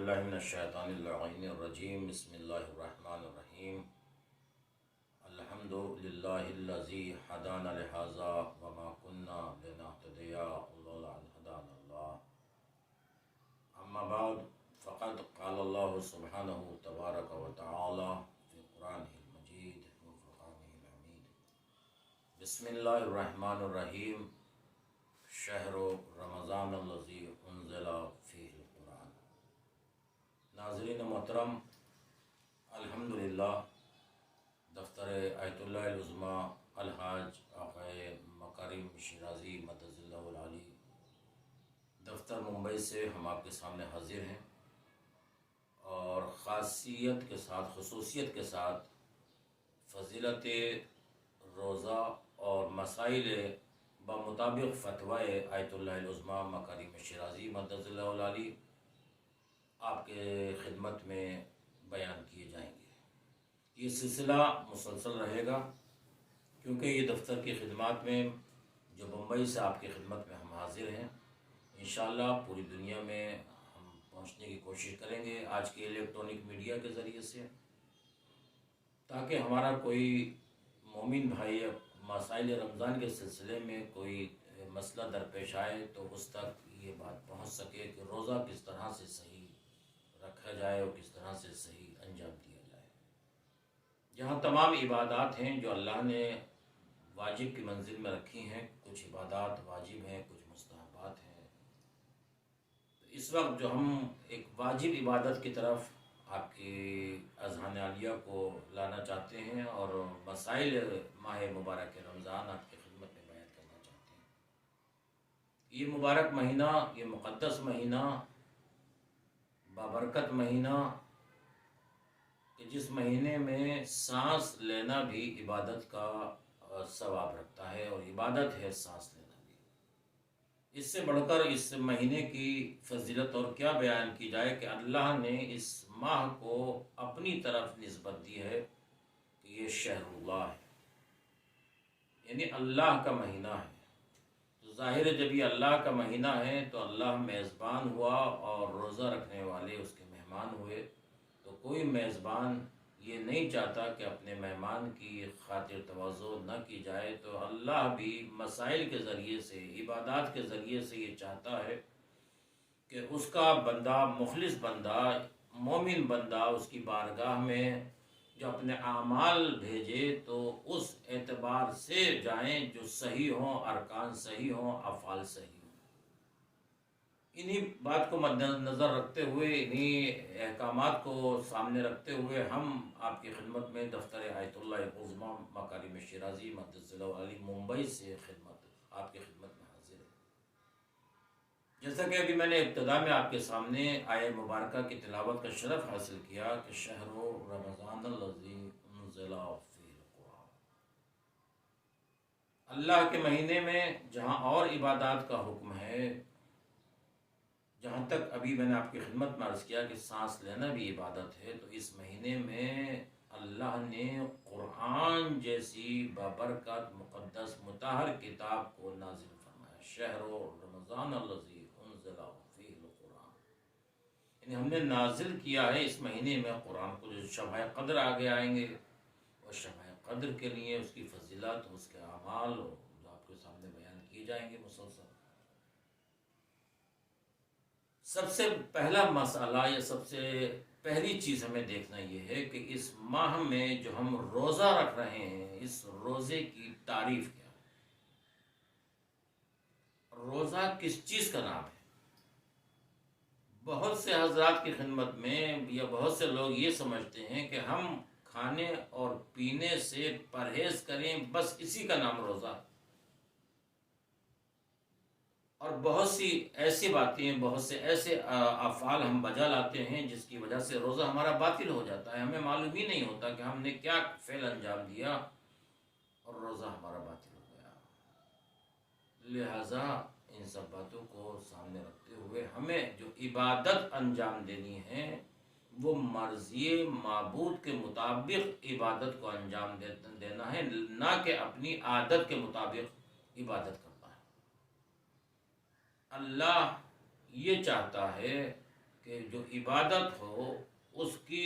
باللہ من الشیطان اللعین الرجیم بسم اللہ الرحمن الرحیم الحمد للہ الذی ہدانا لہذا وما کنا لنہتدی لولا ان ہدانا اللہ اما بعد فقد قال اللہ سبحانہ تبارک و تعالی فی قرآنہ المجید و فرقانہ الحمید بسم اللہ الرحمن الرحیم شہر رمضان الذی انزل فیہ القرآن۔ ناظرین محترم، الحمدللہ دفتر آیت اللہ العظمیٰ الحاج آقا مکارم شیرازی مدد اللہ العالی دفتر ممبئی سے ہم آپ کے سامنے حاضر ہیں اور خاصیت کے ساتھ خصوصیت کے ساتھ فضیلت روزہ اور مسائل بمطابق فتویٰ آیت اللہ العظمیٰ مکارم شیرازی مدد اللہ العالی آپ کے خدمت میں بیان کیے جائیں گے۔ یہ سلسلہ مسلسل رہے گا کیونکہ یہ دفتر کی خدمات میں جو بمبئی سے آپ کی خدمت میں ہم حاضر ہیں، انشاءاللہ پوری دنیا میں ہم پہنچنے کی کوشش کریں گے آج کے الیکٹرانک میڈیا کے ذریعے سے، تاکہ ہمارا کوئی مومن بھائی مسائل رمضان کے سلسلے میں کوئی مسئلہ درپیش آئے تو اس تک یہ بات پہنچ سکے کہ روزہ کس طرح سے صحیح رکھا جائے اور کس طرح سے صحیح انجام دیا جائے۔ جہاں تمام عبادات ہیں جو اللہ نے واجب کی منزل میں رکھی ہیں، کچھ عبادات واجب ہیں، کچھ مستحبات ہیں، تو اس وقت جو ہم ایک واجب عبادت کی طرف آپ کی اذہان عالیہ کو لانا چاہتے ہیں اور مسائل ماہ مبارک رمضان آپ کی خدمت میں بیان کرنا چاہتے ہیں۔ یہ مبارک مہینہ، یہ مقدس مہینہ، بابرکت مہینہ کہ جس مہینے میں سانس لینا بھی عبادت کا ثواب رکھتا ہے، اور عبادت ہے سانس لینا بھی۔ اس سے بڑھ کر اس مہینے کی فضیلت اور کیا بیان کی جائے کہ اللہ نے اس ماہ کو اپنی طرف نسبت دی ہے کہ یہ شہر اللہ ہے، یعنی اللہ کا مہینہ ہے۔ تو ظاہر ہے جب یہ اللہ کا مہینہ ہے تو اللہ میزبان ہوا اور روزہ رکھنے والے اس کے مہمان ہوئے، تو کوئی میزبان یہ نہیں چاہتا کہ اپنے مہمان کی خاطر تواضع نہ کی جائے، تو اللہ بھی مسائل کے ذریعے سے، عبادات کے ذریعے سے یہ چاہتا ہے کہ اس کا بندہ، مخلص بندہ، مومن بندہ اس کی بارگاہ میں جو اپنے اعمال بھیجے تو اس اعتبار سے جائیں جو صحیح ہوں، ارکان صحیح ہوں، افعال صحیح ہوں۔ انہی بات کو مد نظر رکھتے ہوئے، انہی احکامات کو سامنے رکھتے ہوئے ہم آپ کی خدمت میں دفتر آیت اللہ العظمیٰ مکارم شیرازی مدد اللہ علی ممبئی سے آپ کی خدمت میں حاضر ہیں۔ جیسا کہ ابھی میں نے ابتدا میں آپ کے سامنے آیہ مبارکہ کی تلاوت کا شرف حاصل کیا کہ شہر رمضان الذی انزل فیہ القرآن، اللہ کے مہینے میں جہاں اور عبادات کا حکم ہے، جہاں تک ابھی میں نے آپ کی خدمت میں عرض کیا کہ سانس لینا بھی عبادت ہے، تو اس مہینے میں اللہ نے قرآن جیسی بابرکت مقدس مطہر کتاب کو نازل فرمایا۔ شہر رمضان الذی انزل فیہ القرآن، یعنی ہم نے نازل کیا ہے اس مہینے میں قرآن کو، جو شب قدر آگے آئیں گے، اور شب قدر کے لیے اس کی فضیلت، اس کے اعمال جو آپ کے سامنے بیان کیے جائیں گے مسلسل۔ سب سے پہلا مسئلہ یا سب سے پہلی چیز ہمیں دیکھنا یہ ہے کہ اس ماہ میں جو ہم روزہ رکھ رہے ہیں، اس روزے کی تعریف کیا ہے؟ روزہ کس چیز کا نام ہے؟ بہت سے حضرات کی خدمت میں یا بہت سے لوگ یہ سمجھتے ہیں کہ ہم کھانے اور پینے سے پرہیز کریں، بس اسی کا نام روزہ ہے۔ اور بہت سی ایسی باتیں، بہت سے ایسے افعال ہم بجا لاتے ہیں جس کی وجہ سے روزہ ہمارا باطل ہو جاتا ہے، ہمیں معلوم ہی نہیں ہوتا کہ ہم نے کیا فعل انجام دیا اور روزہ ہمارا باطل ہو گیا۔ لہٰذا ان سب باتوں کو سامنے رکھتے ہوئے ہمیں جو عبادت انجام دینی ہے وہ مرضی معبود کے مطابق عبادت کو انجام دینا ہے، نہ کہ اپنی عادت کے مطابق عبادت کرنا ہے۔ اللہ یہ چاہتا ہے کہ جو عبادت ہو اس کی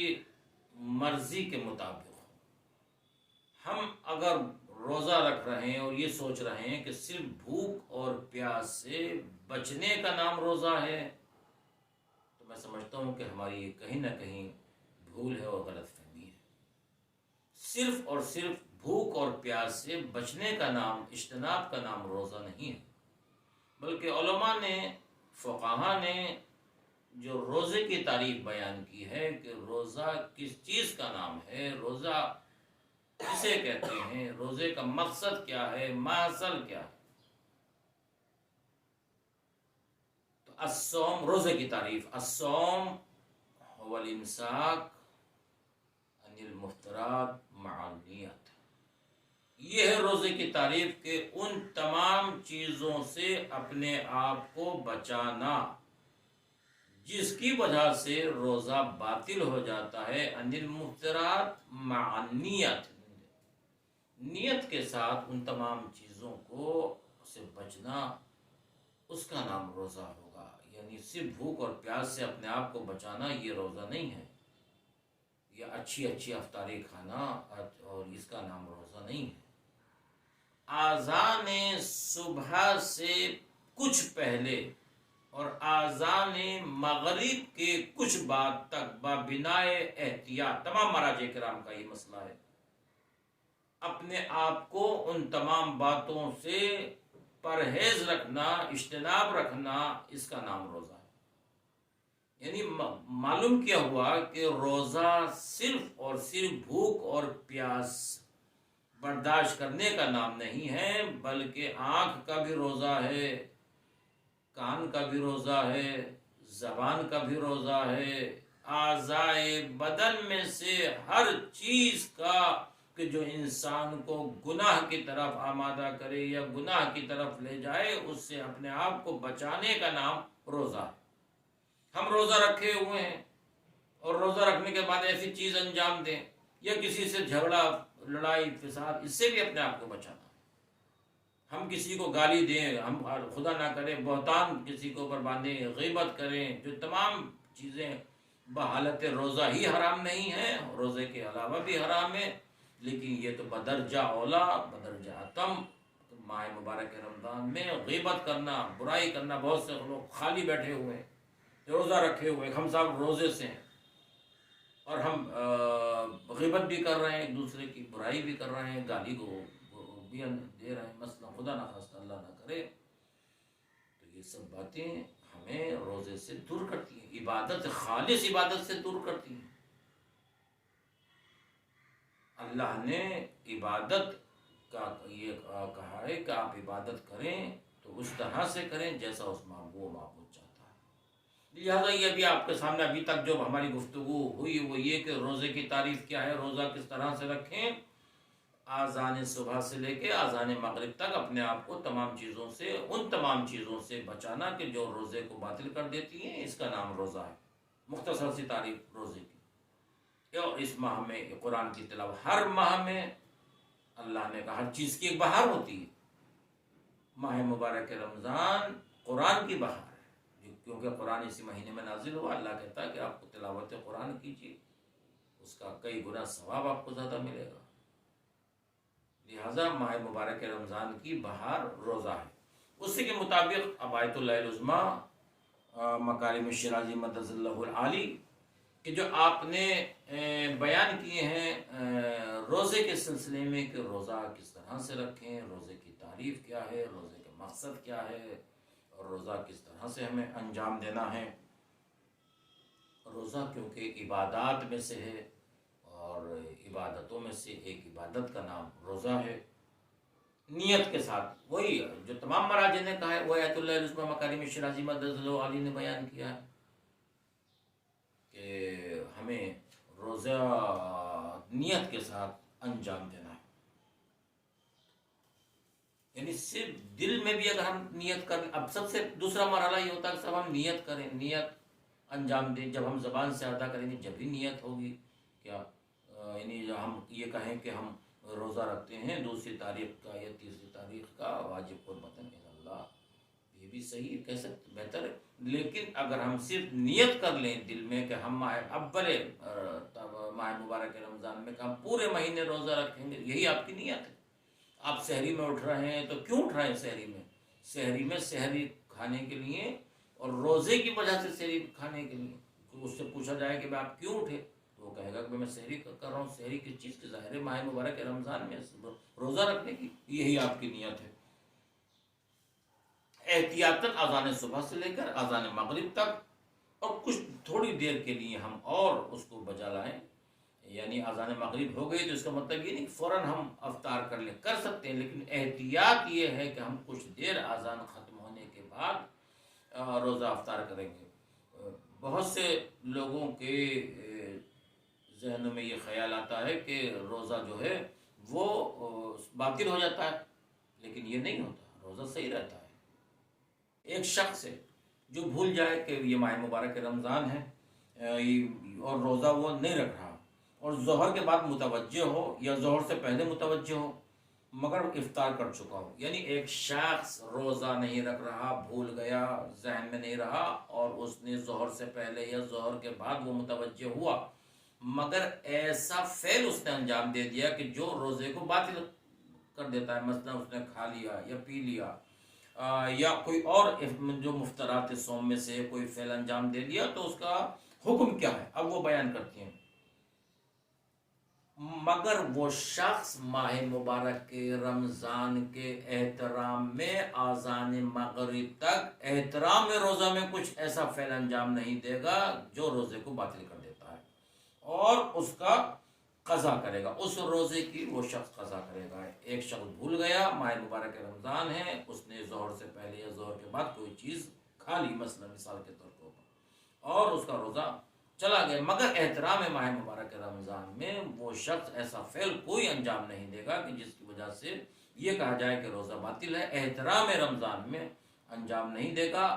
مرضی کے مطابق ہو۔ ہم اگر روزہ رکھ رہے ہیں اور یہ سوچ رہے ہیں کہ صرف بھوک اور پیاس سے بچنے کا نام روزہ ہے، تو میں سمجھتا ہوں کہ ہماری یہ کہیں نہ کہیں بھول ہے اور غلط فہمی ہے۔ صرف اور صرف بھوک اور پیاس سے بچنے کا نام، اجتناب کا نام روزہ نہیں ہے، بلکہ علماء نے، فقہا نے جو روزے کی تعریف بیان کی ہے کہ روزہ کس چیز کا نام ہے، روزہ کسے کہتے ہیں، روزے کا مقصد کیا ہے، محصل کیا ہے، تو الصوم، روزے کی تعریف، الصوم هو الامساک عن المفترات مع النیت، یہ ہے روزے کی تعریف کہ ان تمام چیزوں سے اپنے آپ کو بچانا جس کی وجہ سے روزہ باطل ہو جاتا ہے، عن المفترات مع النیت، نیت کے ساتھ ان تمام چیزوں کو سے بچنا، اس کا نام روزہ ہوگا۔ یعنی صرف بھوک اور پیاس سے اپنے آپ کو بچانا یہ روزہ نہیں ہے، یہ اچھی اچھی افطاری کھانا اور اس کا نام روزہ نہیں ہے۔ آذان صبح سے کچھ پہلے اور آذان مغرب کے کچھ بعد تک بابنائے احتیاط، تمام مراجع کرام کا یہ مسئلہ ہے، اپنے آپ کو ان تمام باتوں سے پرہیز رکھنا، اجتناب رکھنا، اس کا نام روزہ ہے۔ یعنی معلوم کیا ہوا کہ روزہ صرف اور صرف بھوک اور پیاس برداشت کرنے کا نام نہیں ہے، بلکہ آنکھ کا بھی روزہ ہے، کان کا بھی روزہ ہے، زبان کا بھی روزہ ہے، اعضائے بدن میں سے ہر چیز کا کہ جو انسان کو گناہ کی طرف آمادہ کرے یا گناہ کی طرف لے جائے، اس سے اپنے آپ کو بچانے کا نام روزہ ہے۔ ہم روزہ رکھے ہوئے ہیں اور روزہ رکھنے کے بعد ایسی چیز انجام دیں یا کسی سے جھگڑا، لڑائی، فساد، اس سے بھی اپنے آپ کو بچانا۔ ہم کسی کو گالی دیں، ہم خدا نہ کرے بہتان کسی کے اوپر باندھیں، غیبت کریں، جو تمام چیزیں بحالت روزہ ہی حرام نہیں ہیں، روزے کے علاوہ بھی حرام ہے، لیکن یہ تو بدرجہ اولا، بدرجہ اتم ماہ مبارک رمضان میں غیبت کرنا، برائی کرنا۔ بہت سے لوگ خالی بیٹھے ہوئے ہیں، روزہ رکھے ہوئے، ہم صاحب روزے سے ہیں اور ہم غیبت بھی کر رہے ہیں، ایک دوسرے کی برائی بھی کر رہے ہیں، گالی کو بھی دے رہے ہیں، مثلا خدا نہ خواستہ اللہ نہ کرے، تو یہ سب باتیں ہمیں روزے سے دور کرتی ہیں، عبادت، خالص عبادت سے دور کرتی ہیں۔ اللہ نے عبادت کا یہ کہا ہے کہ آپ عبادت کریں تو اس طرح سے کریں جیسا اس معبود چاہتا ہے۔ لہٰذا یہ بھی آپ کے سامنے ابھی تک جو ہماری گفتگو ہوئی وہ یہ کہ روزے کی تعریف کیا ہے، روزہ کس طرح سے رکھیں، آذان صبح سے لے کے آذان مغرب تک اپنے آپ کو تمام چیزوں سے، ان تمام چیزوں سے بچانا کہ جو روزے کو باطل کر دیتی ہیں، اس کا نام روزہ ہے۔ مختصر سی تعریف روزے کی۔ اور اس ماہ میں قرآن کی تلاوت، ہر ماہ میں اللہ نے کہا ہر چیز کی ایک بہار ہوتی ہے، ماہ مبارک رمضان قرآن کی بہار ہے، کیونکہ قرآن اسی مہینے میں نازل ہوا۔ اللہ کہتا ہے کہ آپ کو تلاوت قرآن کیجیے، اس کا کئی گنا ثواب آپ کو زیادہ ملے گا۔ لہٰذا ماہ مبارک رمضان کی بہار روزہ ہے۔ اسی کے مطابق اب آیت اللہ العظمیٰ مکارم الشرازی مدد اللہ العالی کہ جو آپ نے بیان کیے ہیں روزے کے سلسلے میں کہ روزہ کس طرح سے رکھیں، روزے کی تعریف کیا ہے، روزے کا مقصد کیا ہے، اور روزہ کس طرح سے ہمیں انجام دینا ہے۔ روزہ کیونکہ عبادات میں سے ہے اور عبادتوں میں سے ایک عبادت کا نام روزہ ہے، نیت کے ساتھ، وہی جو تمام مراجع نے کہا ہے، وہ آیت اللہ العظمیٰ مکارم الشرازی مدد اللہ علی نے بیان کیا ہے کہ ہمیں روزہ نیت کے ساتھ انجام دینا ہے۔ یعنی صرف دل میں بھی اگر ہم نیت کریں، اب سب سے دوسرا مرحلہ یہ ہوتا ہے کہ سب ہم نیت کریں، نیت انجام دیں، جب ہم زبان سے ادا کریں گے جب ہی نیت ہوگی۔ کیا یعنی ہم یہ کہیں کہ ہم روزہ رکھتے ہیں 2 تاریخ کا یا 3 تاریخ کا، واجب قربتاً اللہ، یہ بھی صحیح کہہ سکتے، بہتر ہے لیکن اگر ہم صرف نیت کر لیں دل میں کہ ہم ماہ مبارک رمضان میں کہ ہم پورے مہینے روزہ رکھیں گے، یہی آپ کی نیت ہے. آپ سحری میں اٹھ رہے ہیں تو کیوں اٹھ رہے ہیں سحری میں؟ سحری میں سحری کھانے کے لیے اور روزے کی وجہ سے سحری کھانے کے لیے. تو اس سے پوچھا جائے کہ آپ کیوں اٹھے تو وہ کہے گا کہ میں سحری کر رہا ہوں. سحری کس چیز کی؟ ظاہر ہے ماہ مبارک رمضان میں روزہ رکھنے کی. یہی آپ کی نیت ہے. احتیاطاً اذان صبح سے لے کر اذان مغرب تک اور کچھ تھوڑی دیر کے لیے ہم اور اس کو بجا لائیں. یعنی اذان مغرب ہو گئی تو اس کا مطلب یہ نہیں فوراً ہم افطار کر لیں، کر سکتے ہیں، لیکن احتیاط یہ ہے کہ ہم کچھ دیر اذان ختم ہونے کے بعد روزہ افطار کریں گے. بہت سے لوگوں کے ذہنوں میں یہ خیال آتا ہے کہ روزہ جو ہے وہ باطل ہو جاتا ہے، لیکن یہ نہیں ہوتا، روزہ صحیح رہتا ہے. ایک شخص ہے جو بھول جائے کہ یہ ماہ مبارک رمضان ہے اور روزہ وہ نہیں رکھ رہا، اور ظہر کے بعد متوجہ ہو یا ظہر سے پہلے متوجہ ہو مگر افطار کر چکا ہو. یعنی ایک شخص روزہ نہیں رکھ رہا، بھول گیا، ذہن میں نہیں رہا، اور اس نے ظہر سے پہلے یا ظہر کے بعد وہ متوجہ ہوا، مگر ایسا فعل اس نے انجام دے دیا کہ جو روزے کو باطل کر دیتا ہے. مثلا اس نے کھا لیا یا پی لیا یا کوئی اور جو مفترات صوم میں سے کوئی فعل انجام دے دیا، تو اس کا حکم کیا ہے اب وہ بیان کرتی ہیں. مگر وہ شخص ماہ مبارک کے رمضان کے احترام میں آذان مغرب تک احترام روزہ میں کچھ ایسا فعل انجام نہیں دے گا جو روزے کو باطل کر دیتا ہے، اور اس کا قضا کرے گا. اس روزے کی وہ شخص قضا کرے گا. ایک شخص بھول گیا ماہ مبارک رمضان ہے، اس نے ظہر سے پہلے یا ظہر کے بعد کوئی چیز کھا لی مثلا مثال کے طور پر، اور اس کا روزہ چلا گیا، مگر احترام ماہ مبارک رمضان میں وہ شخص ایسا فعل کوئی انجام نہیں دے گا کہ جس کی وجہ سے یہ کہا جائے کہ روزہ باطل ہے. احترام رمضان میں انجام نہیں دے گا،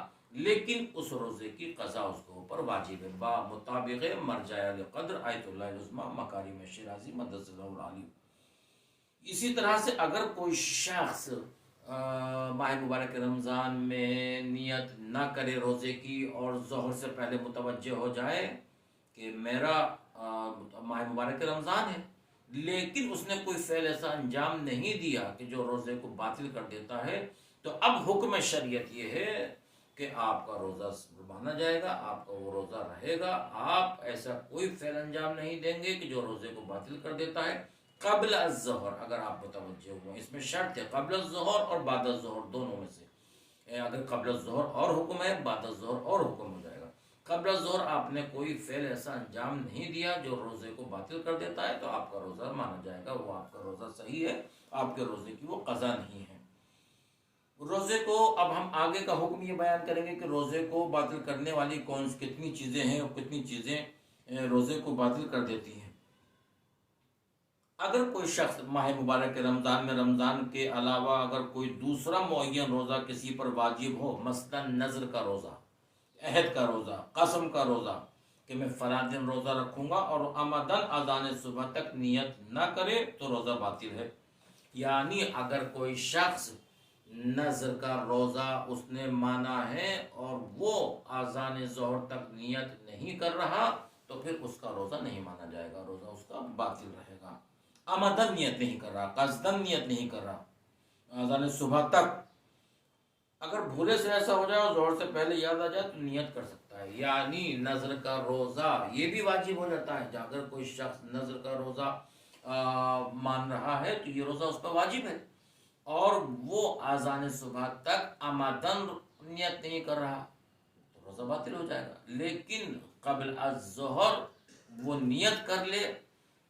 لیکن اس روزے کی قضا اس کے اوپر واجب ہے مطابق مرجع القدر آیت اللہ العظمی مکارم شیرازی مدث اللہ العلی. اسی طرح سے اگر کوئی شخص ماہ مبارک رمضان میں نیت نہ کرے روزے کی اور ظہر سے پہلے متوجہ ہو جائے کہ میرا ماہ مبارک رمضان ہے، لیکن اس نے کوئی فعل ایسا انجام نہیں دیا کہ جو روزے کو باطل کر دیتا ہے، تو اب حکم شریعت یہ ہے کہ آپ کا روزہ مانا جائے گا، آپ کا وہ روزہ رہے گا. آپ ایسا کوئی فعل انجام نہیں دیں گے کہ جو روزے کو باطل کر دیتا ہے. قبل الظہر اگر آپ متوجہ ہوئے، اس میں شرط ہے قبل الظہر اور بعد الظہر دونوں میں سے. اگر قبل الظہر اور حکم ہے، بعد الظہر اور حکم ہو جائے گا. قبل الظہر آپ نے کوئی فعل ایسا انجام نہیں دیا جو روزے کو باطل کر دیتا ہے تو آپ کا روزہ مانا جائے گا، وہ آپ کا روزہ صحیح ہے، آپ کے روزے کی وہ قضا نہیں ہے. روزے کو اب ہم آگے کا حکم یہ بیان کریں گے کہ روزے کو باطل کرنے والی کتنی چیزیں ہیں اور کتنی چیزیں روزے کو باطل کر دیتی ہیں. اگر کوئی شخص ماہ مبارک کے رمضان میں رمضان کے علاوہ اگر کوئی دوسرا معین روزہ کسی پر واجب ہو، مثلا نذر کا روزہ، عہد کا روزہ، قسم کا روزہ کہ میں فلاں دن روزہ رکھوں گا، اور عمدن اذان صبح تک نیت نہ کرے تو روزہ باطل ہے. یعنی اگر کوئی شخص نذر کا روزہ اس نے مانا ہے اور وہ اذان ظہر تک نیت نہیں کر رہا تو پھر اس کا روزہ نہیں مانا جائے گا، روزہ اس کا باطل رہے گا. عمدن نیت نہیں کر رہا، قصدن نیت نہیں کر رہا اذان صبح تک. اگر بھولے سے ایسا ہو جائے اور ظہر سے پہلے یاد آ جائے تو نیت کر سکتا ہے. یعنی نذر کا روزہ یہ بھی واجب ہو جاتا ہے. اگر کوئی شخص نذر کا روزہ مان رہا ہے تو یہ روزہ اس پر واجب ہے، اور وہ اذان صبح تک عمدن نیت نہیں کر رہا تو روزہ باطل ہو جائے گا. لیکن قبل الظہر وہ نیت کر لے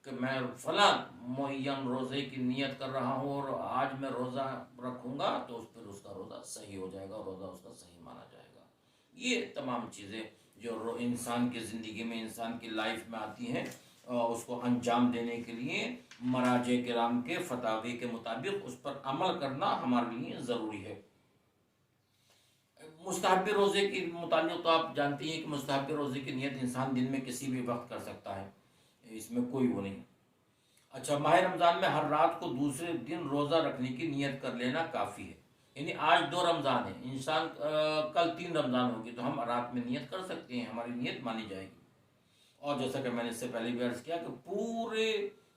کہ میں فلاں معین روزے کی نیت کر رہا ہوں اور آج میں روزہ رکھوں گا، تو پھر اس کا روزہ صحیح ہو جائے گا، روزہ اس کا صحیح مانا جائے گا. یہ تمام چیزیں جو انسان کی زندگی میں، انسان کی لائف میں آتی ہیں، اس کو انجام دینے کے لیے مراجع کرام کے فتاوی کے مطابق اس پر عمل کرنا ہمارے لیے ضروری ہے. مستحب روزے کے متعلق تو آپ جانتے ہیں کہ مستحب روزے کی نیت انسان دن میں کسی بھی وقت کر سکتا ہے، اس میں کوئی وہ نہیں. اچھا، ماہ رمضان میں ہر رات کو دوسرے دن روزہ رکھنے کی نیت کر لینا کافی ہے. یعنی آج 2 رمضان ہیں، انسان کل 3 رمضان ہوگی تو ہم رات میں نیت کر سکتے ہیں، ہماری نیت مانی جائے گی۔ اور جیسا کہ میں نے اس سے پہلے بھی عرض کیا کہ پورے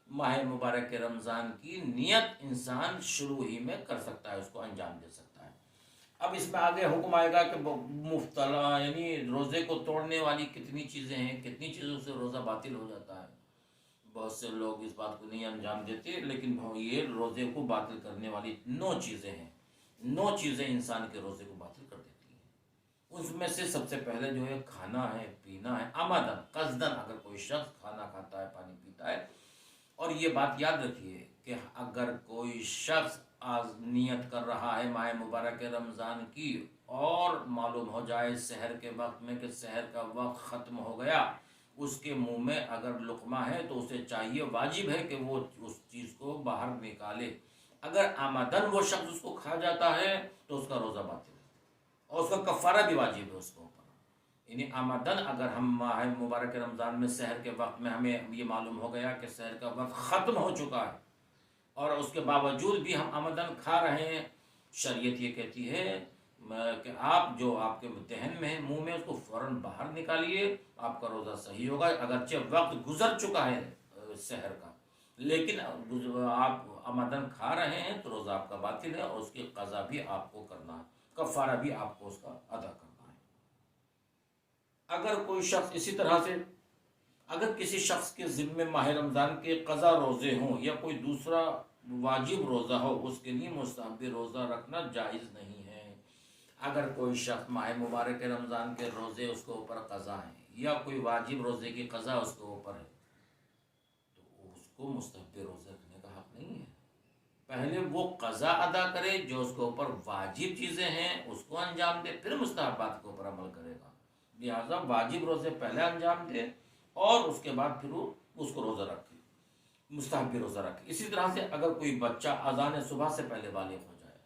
ماہ مبارک کے رمضان کی نیت انسان شروع ہی میں کر سکتا ہے، اس کو انجام دے سکتا ہے۔ اب اس میں آگے حکم آئے گا کہ مفتلا یعنی روزے کو توڑنے والی کتنی چیزیں ہیں، کتنی چیزوں سے روزہ باطل ہو جاتا ہے۔ بہت سے لوگ اس بات کو نہیں انجام دیتے، لیکن یہ روزے کو باطل کرنے والی 9 چیزیں ہیں، 9 چیزیں انسان کے روزے کو باطل کر دیتی ہیں۔ اس میں سے سب سے پہلے جو ہے کھانا ہے، پینا ہے، آمدن قصدن اگر کوئی شخص کھانا کھاتا ہے، پانی پیتا ہے۔ اور یہ بات یاد رکھیے کہ اگر کوئی شخص آج نیت کر رہا ہے ماہ مبارک رمضان کی اور معلوم ہو جائے سحر کے وقت میں کہ سحر کا وقت ختم ہو گیا، اس کے منہ میں اگر لقمہ ہے تو اسے چاہیے، واجب ہے کہ وہ اس چیز کو باہر نکالے۔ اگر آمدن وہ شخص اس کو کھا جاتا ہے تو اس کا روزہ باطل ہے، اور اس کا کفارہ بھی واجب ہے اس کے اوپر۔ یعنی آمدن اگر ہم ماہ مبارک رمضان میں سحر کے وقت میں ہمیں یہ معلوم ہو گیا کہ سحر کا وقت ختم ہو چکا ہے، اور اس کے باوجود بھی ہم آمدن کھا رہے ہیں، شریعت یہ کہتی ہے کہ آپ جو آپ کے دہن میں ہے، منہ میں، اس کو فوراً باہر نکالیے، آپ کا روزہ صحیح ہوگا۔ اگرچہ وقت گزر چکا ہے سحر کا، لیکن آپ آمدن کھا رہے ہیں تو روزہ آپ کا باطل ہے، اور اس کی قضا بھی آپ کو کرنا ہے، کفارہ بھی آپ کو اس کا ادا کرنا ہے۔ اگر کوئی شخص اسی طرح سے اگر کسی شخص کے ذمے ماہ رمضان کے قضا روزے ہوں یا کوئی دوسرا واجب روزہ ہو، اس کے لیے مستحب روزہ رکھنا جائز نہیں ہے۔ اگر کوئی شخص ماہ مبارک رمضان کے روزے اس کے اوپر قضا ہیں یا کوئی واجب روزے کی قضا اس کے اوپر ہے تو اس کو مستحب روزہ رکھنے کا حق نہیں ہے۔ پہلے وہ قضا ادا کرے، جو اس کے اوپر واجب چیزیں ہیں اس کو انجام دے، پھر مستحبات کے اوپر عمل کرے گا۔ لہٰذا واجب روزے پہلے انجام دے اور اس کے بعد پھر وہ اس کو روزہ رکھے، مستحب روزہ رکھے۔ اسی طرح سے اگر کوئی بچہ اذان صبح سے پہلے بالغ ہو جائے،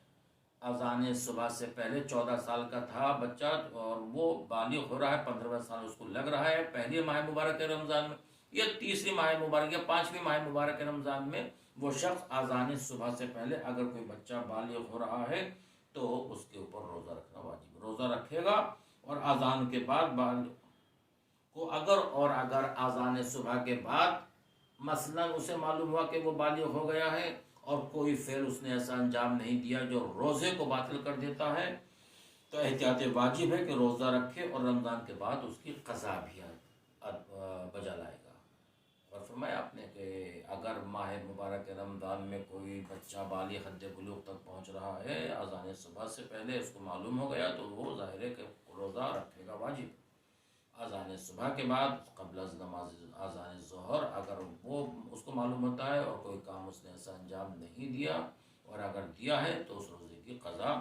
اذان صبح سے پہلے 14 سال کا تھا بچہ اور وہ بالغ ہو رہا ہے، 15واں سال اس کو لگ رہا ہے پہلی ماہ مبارک رمضان میں یا تیسری ماہ مبارک یا 5ویں ماہ مبارک رمضان میں، وہ شخص اذان صبح سے پہلے اگر کوئی بچہ بالغ ہو رہا ہے تو اس کے اوپر روزہ رکھنا واجب، روزہ رکھے گا۔ اور اذان کے بعد کو اگر اذان صبح کے بعد مثلاً اسے معلوم ہوا کہ وہ بالغ ہو گیا ہے اور کوئی فعل اس نے ایسا انجام نہیں دیا جو روزے کو باطل کر دیتا ہے، تو احتیاط واجب ہے کہ روزہ رکھے اور رمضان کے بعد اس کی قضا بھی بجا لائے گا۔ اور فرمایا آپ نے کہ اگر ماہ مبارک رمضان میں کوئی بچہ بالغ حد بلوغ تک پہنچ رہا ہے اذان صبح سے پہلے اس کو معلوم ہو گیا تو وہ ظاہر ہے کہ روزہ رکھے گا واجب۔ اذان صبح کے بعد قبل از نماز اذان ظہر اگر وہ اس کو معلوم ہوتا ہے اور کوئی کام اس نے ایسا انجام نہیں دیا اور اگر دیا ہے تو اس روزے کی قضا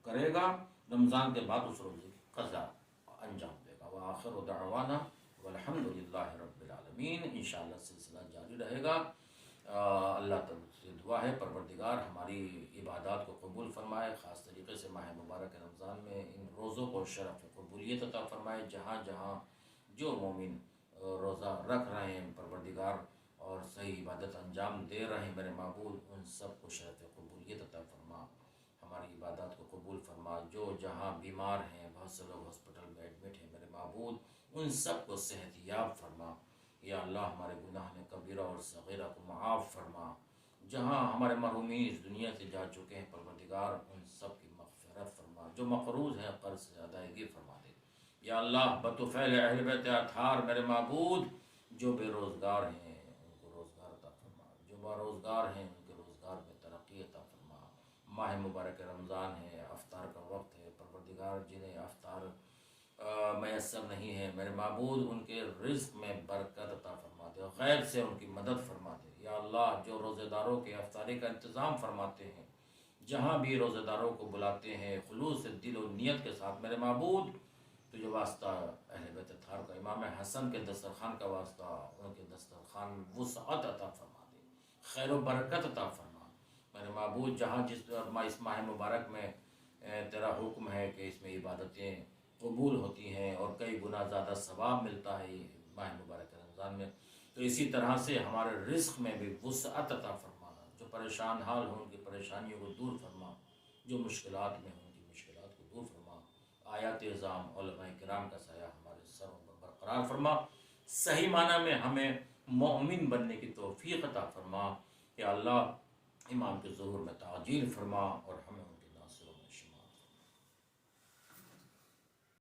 کرے گا، رمضان کے بعد اس روزے کی قضا انجام دے گا۔ وآخر دعوانا والحمد للہ رب العالمین۔ انشاءاللہ سلسلہ جاری رہے گا۔ اللہ تعالیٰ سے دعا ہے پروردگار ہماری عبادات کو قبول فرمائے، خاص طریقے سے ماہ مبارک رمضان میں ان روزوں کو شرف قبولیت عطا فرمائے۔ جہاں جہاں جو مومن روزہ رکھ رہے ہیں پروردگار اور صحیح عبادت انجام دے رہے ہیں میرے معبود، ان سب کو شرف قبولیت عطا فرما، ہماری عبادات کو قبول فرما۔ جو جہاں بیمار ہیں، بہت سے لوگ ہاسپٹل میں ایڈمٹ ہیں میرے معبود، ان سب کو صحت یاب فرما۔ یا اللہ ہمارے گناہ کبیرہ اور صغیرہ کو معاف فرما۔ جہاں ہمارے مرحومین اس دنیا سے جا چکے ہیں پروردگار ان سب کی مغفرت فرما، جو مقروض ہیں قرض سے ادائیگی فرما دے۔ یا اللہ بطفیل اہل بیت اطہار میرے معبود جو بے روزگار ہیں ان کو روزگار عطا فرما، جو باروزگار ہیں ان کے روزگار میں ترقی عطا فرما۔ ماہ مبارک رمضان ہے، افطار کا وقت ہے، پروردگار جنہیں افطار میسر نہیں ہے میرے معبود ان کے رزق میں برکت عطا فرما دے، غیب سے ان کی مدد فرما دے۔ یا اللہ جو روزے داروں کے افطاری کا انتظام فرماتے ہیں، جہاں بھی روزے داروں کو بلاتے ہیں خلوص دل و نیت کے ساتھ میرے معبود، تو جو واسطہ اہل بیت اطہار کا امام حسن کے دسترخوان کا واسطہ، ان کے دسترخوان میں وسعت عطا فرما دے، خیر و برکت عطا فرما میرے معبود۔ جہاں جس اس ماہ مبارک میں تیرا حکم ہے کہ اس میں عبادتیں قبول ہوتی ہیں اور کئی گنا زیادہ ثواب ملتا ہے ماہ مبارک رمضان میں، تو اسی طرح سے ہمارے رزق میں بھی وسعت عطا فرما، جو پریشان حال ہوں ان کی پریشانیوں کو دور فرما۔ جو مشکلات میں ہوں ان کی مشکلات کو دور فرما، آیات اعظام علماء کرام کا سایہ ہمارے سروں پر برقرار فرما، صحیح معنی میں ہمیں مومن بننے کی توفیق عطا فرما، یا اللہ امام کے ظہور میں تعجیل فرما اور ہمیں